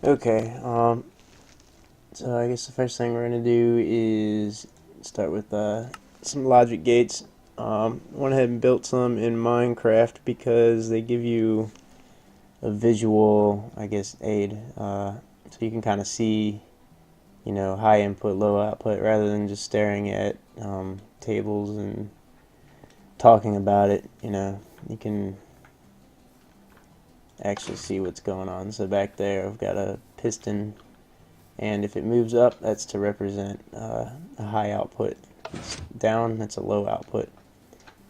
Okay, so I guess the first thing we're going to do is start with some logic gates. Went ahead and built some in Minecraft because they give you a visual, I guess, aid. So you can kind of see, high input, low output, rather than just staring at tables and talking about it. You can actually see what's going on. So back there I've got a piston, and if it moves up, that's to represent a high output. If it's down, that's a low output.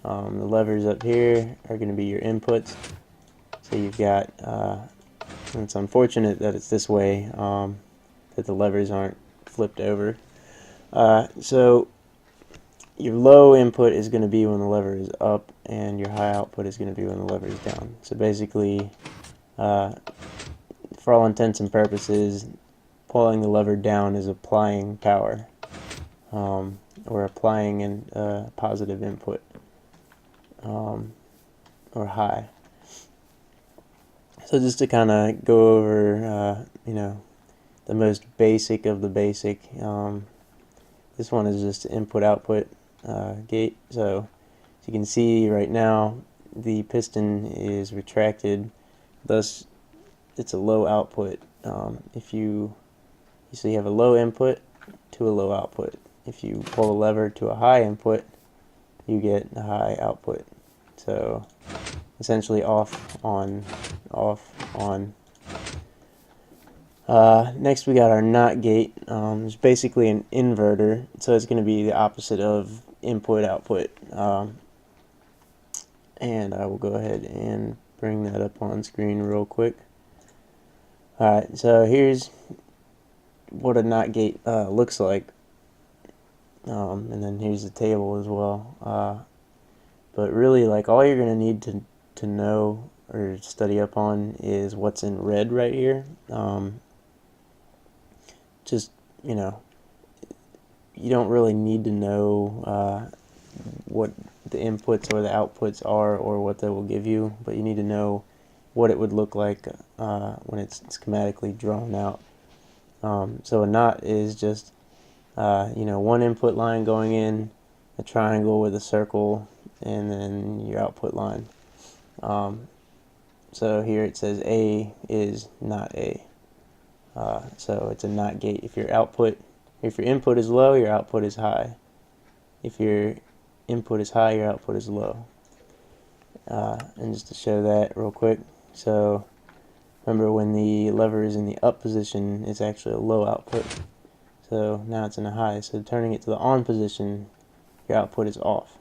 The levers up here are going to be your inputs. So you've got, and it's unfortunate that it's this way, that the levers aren't flipped over. So your low input is going to be when the lever is up, and your high output is going to be when the lever is down. So basically, for all intents and purposes, pulling the lever down is applying power, or applying a positive input, or high. So just to kind of go over, the most basic of the basic, this one is just input-output gate. So as you can see right now, the piston is retracted, thus it's a low output. If you have a low input to a low output. If you pull a lever to a high input, you get a high output. So essentially off, on, off, on. Next we got our NOT gate. It's basically an inverter, so it's going to be the opposite of input output. And I will go ahead and bring that up on screen real quick. Alright, so here's what a NOT gate looks like. And then here's the table as well. But really, like, all you're going to need to know or study up on is what's in red right here. Just, you don't really need to know what the inputs or the outputs are or what they will give you, but you need to know what it would look like when it's schematically drawn out. So a NOT is just, one input line going in, a triangle with a circle, and then your output line. So here it says A is not A. So it's a NOT gate. If your input is low, your output is high. If your input is high, your output is low. And just to show that real quick, so remember, when the lever is in the up position, it's actually a low output. So now it's in a high. So turning it to the on position, your output is off.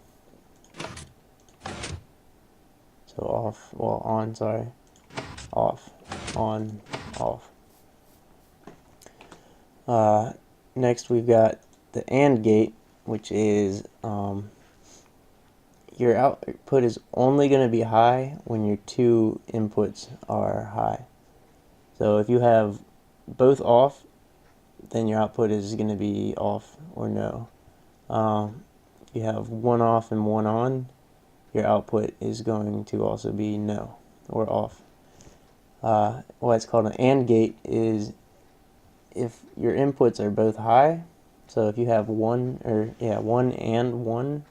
So off, well, on, sorry. Off, on, off. Next we've got the AND gate, which is your output is only going to be high when your two inputs are high. So if you have both off, then your output is going to be off or no. If you have one off and one on, your output is going to also be no or off. Why it's called an AND gate is if your inputs are both high. So if you have one and one,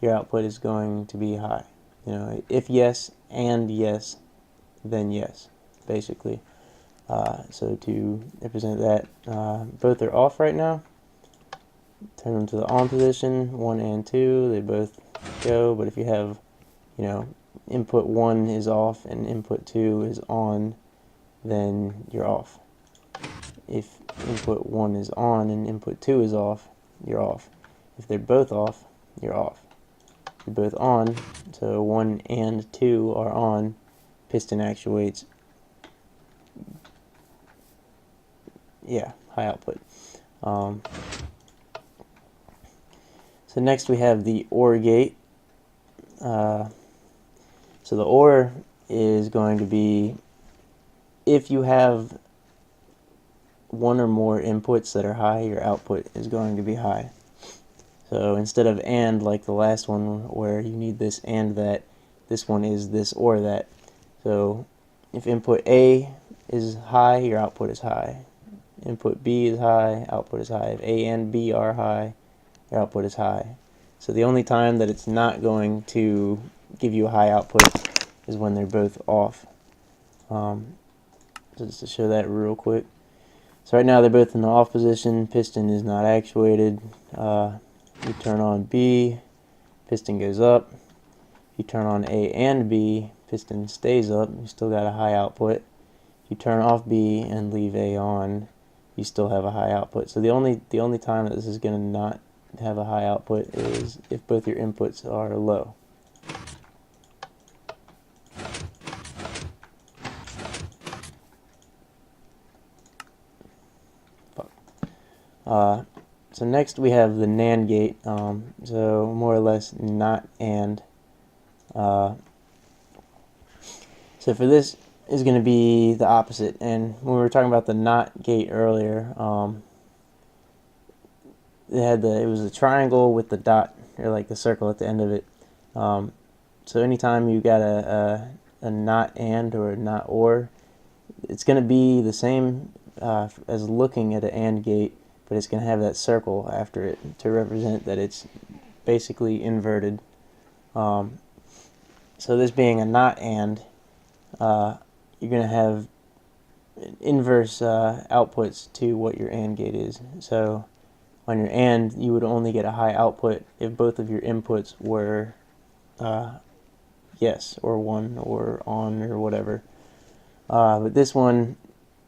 your output is going to be high. If yes and yes, then yes, basically. So to represent that, both are off right now. Turn them to the on position, 1 and 2, they both go. But if you have, input 1 is off and input 2 is on, then you're off. If input 1 is on and input 2 is off, you're off. If they're both off, you're off. If they're both on, so 1 and 2 are on, piston actuates, high output. So next we have the OR gate. So the OR is going to be if you have one or more inputs that are high, your output is going to be high. So instead of AND like the last one where you need this and that, this one is this or that. So if input A is high, your output is high. Input B is high, output is high. If A and B are high, your output is high. So the only time that it's not going to give you a high output is when they're both off. Just to show that real quick. So right now they're both in the off position, piston is not actuated. You turn on B, piston goes up. You turn on A and B, piston stays up, you still got a high output. If you turn off B and leave A on, you still have a high output. So the only time that this is going to not have a high output is if both your inputs are low. So next we have the NAND gate. So more or less not and. So for this is going to be the opposite. And when we were talking about the NOT gate earlier, it was a triangle with the dot, or like the circle at the end of it. So anytime you got a NOT AND or a NOT OR, it's going to be the same as looking at an AND gate, but it's going to have that circle after it to represent that it's basically inverted. So this being a NOT AND, you're going to have inverse outputs to what your AND gate is. So on your AND, you would only get a high output if both of your inputs were yes, or 1, or on, or whatever. But this one,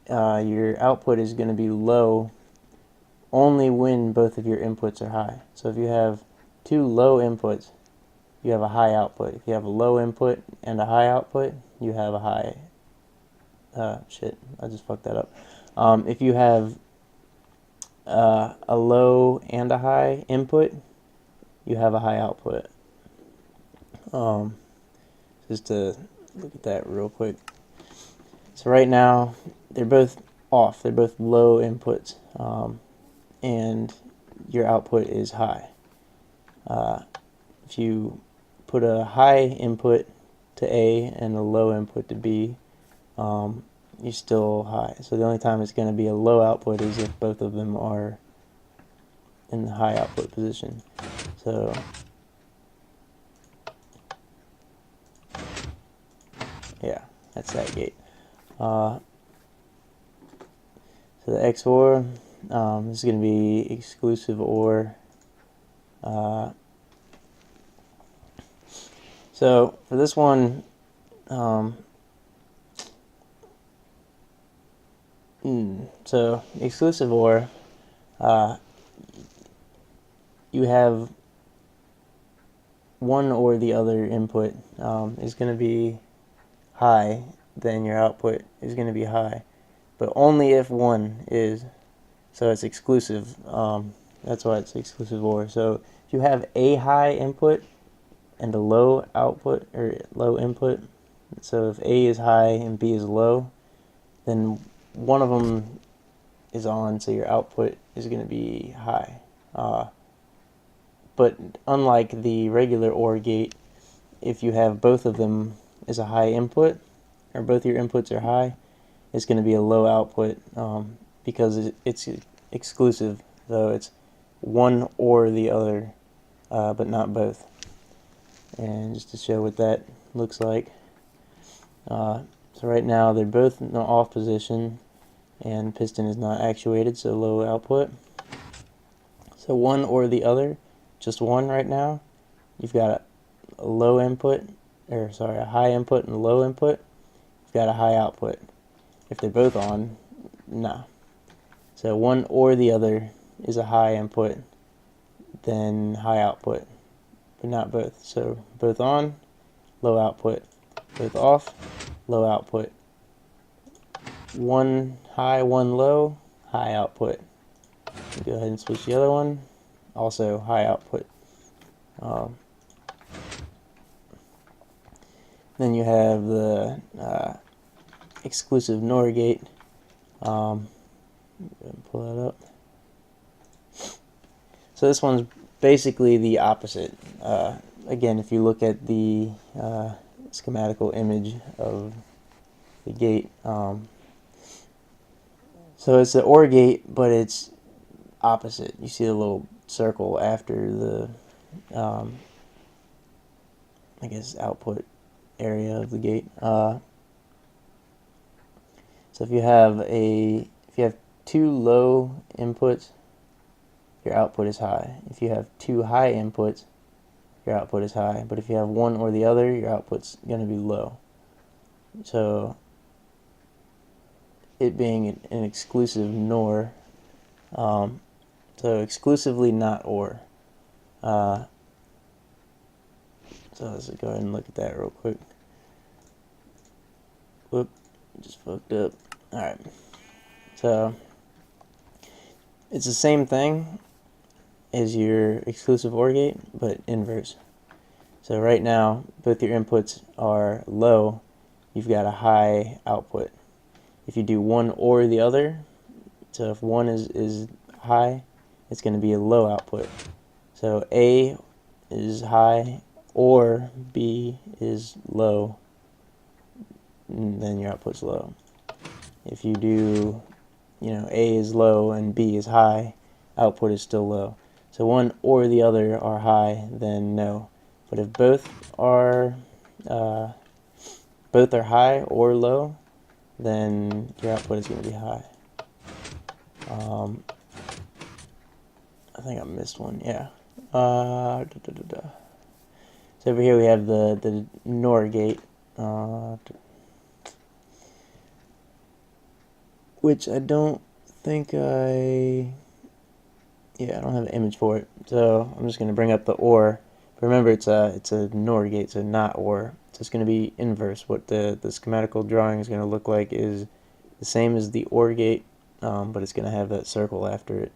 your output is going to be low only when both of your inputs are high. So if you have two low inputs, you have a high output. If you have a low input and a high output, you have a high... shit, I just fucked that up. If you have a low and a high input, you have a high output. Just to look at that real quick. So right now, they're both off. They're both low inputs, and your output is high. If you put a high input to A and a low input to B, you're still high. So the only time it's going to be a low output is if both of them are in the high output position. So yeah, that's that gate. So the XOR, this is going to be exclusive OR. So for this one, so exclusive OR, you have one or the other input is going to be high, then your output is going to be high, but only if one is. So it's exclusive. That's why it's exclusive OR. So if you have a high input and a low output, or low input, so if A is high and B is low, then one of them is on, so your output is going to be high. But unlike the regular OR gate, if you have both of them as a high input, or both your inputs are high, it's going to be a low output because it's exclusive. So it's one or the other, but not both. And just to show what that looks like. So right now they're both in the off position, and piston is not actuated, so low output. So one or the other, just one right now. You've got a low input, or sorry, a high input and a low input. You've got a high output. If they're both on, no. So one or the other is a high input, then high output, but not both. So both on, low output. Both off, low output. One high, one low, high output. Go ahead and switch the other one, also high output. Then you have the exclusive NOR gate. Pull that up. So this one's basically the opposite. Again, if you look at the schematical image of the gate, So it's the OR gate, but it's opposite. You see the little circle after the, I guess, output area of the gate. So if you have two low inputs, your output is high. If you have two high inputs, your output is high. But if you have one or the other, your output's going to be low. So it being an exclusive NOR, so exclusively not OR. So let's go ahead and look at that real quick. Whoop, just fucked up. Alright, so it's the same thing as your exclusive OR gate, but inverse. So right now, both your inputs are low, you've got a high output. If you do one or the other, so if one is high, it's going to be a low output. So A is high or B is low, and then your output's low. If you do, A is low and B is high, output is still low. So one or the other are high, then no. But if both are high or low, then your output is going to be high. I think I missed one. Yeah. So over here we have the NOR gate, which I don't think I don't have an image for it. So I'm just going to bring up the OR. But remember, it's a NOR gate, so not OR. So it's going to be inverse. What the schematical drawing is going to look like is the same as the OR gate, but it's going to have that circle after it.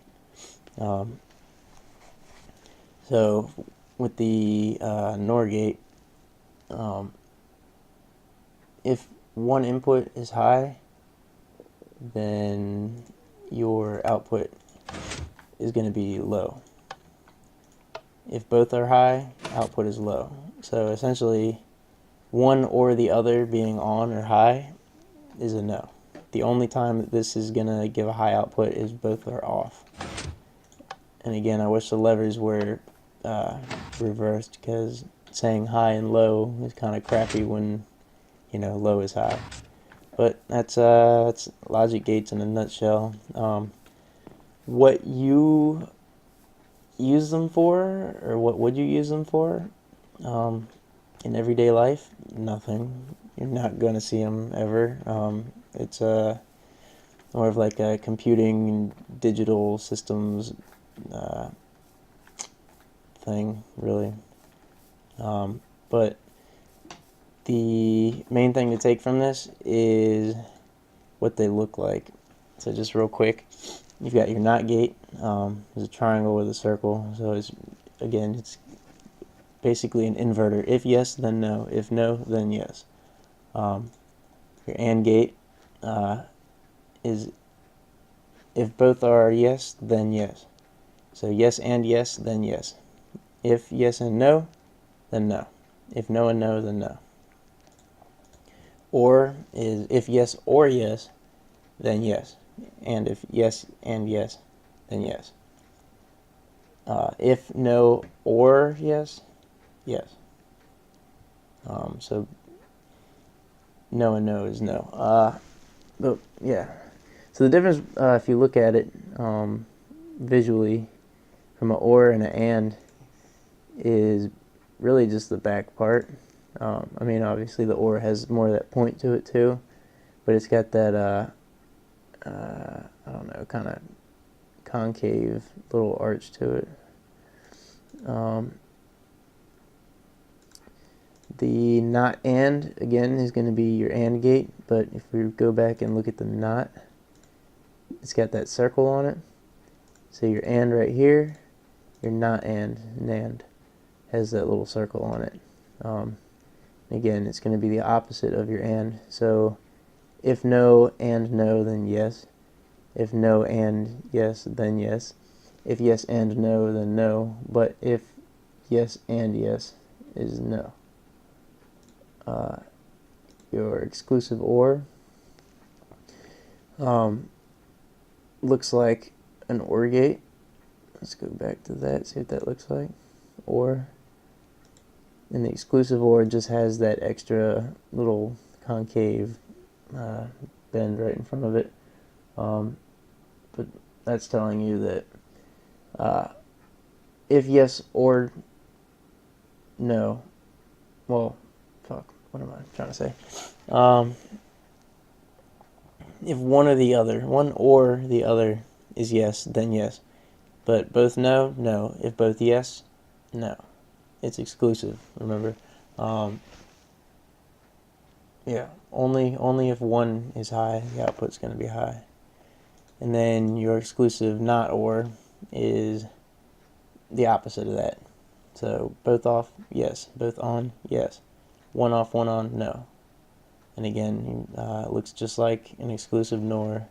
So with the NOR gate, if one input is high, then your output is going to be low. If both are high, output is low. So essentially, one or the other being on or high is a no. The only time that this is going to give a high output is both are off. And again, I wish the levers were reversed, because saying high and low is kind of crappy when low is high. But that's logic gates in a nutshell. What you use them for, or what would you use them for in everyday life? Nothing. You're not going to see them ever. It's more of like a computing and digital systems thing, really. But the main thing to take from this is what they look like. So just real quick, you've got your NOT gate. There's a triangle with a circle. So it's basically an inverter. If yes, then no. If no, then yes. Your AND gate is if both are yes, then yes. So yes and yes, then yes. If yes and no, then no. If no and no, then no. Or is if yes or yes, then yes. And if yes and yes, then yes. If no or yes, yes. So no and no is no. But yeah. So the difference, if you look at it visually, from an OR and an AND, is really just the back part. I mean, obviously the OR has more of that point to it too, but it's got that I don't know, kind of concave little arch to it. The NOT AND, again, is going to be your AND gate, but if we go back and look at the NOT, it's got that circle on it. So your AND right here, your NOT AND, NAND, has that little circle on it. Again, it's going to be the opposite of your AND. So if no and no, then yes. If no and yes, then yes. If yes and no, then no. But if yes and yes is no. Your exclusive OR, looks like an OR gate. Let's go back to that, see what that looks like. OR. And the exclusive OR just has that extra little concave bend right in front of it. But that's telling you that if yes or no, well, fuck, what am I trying to say? If one or the other, one or the other is yes, then yes. But both no, no. If both yes, no. It's exclusive, remember? Yeah, only if one is high, the output's going to be high. And then your exclusive not or is the opposite of that. So both off, yes. Both on, yes. One off, one on, no. And again, it looks just like an exclusive NOR,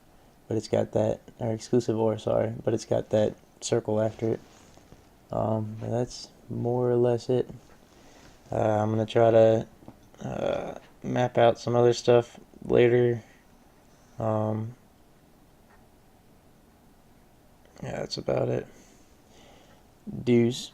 but it's got that, or exclusive OR, sorry, but it's got that circle after it. That's more or less it. I'm going to try to map out some other stuff later. Yeah, that's about it. Deuce.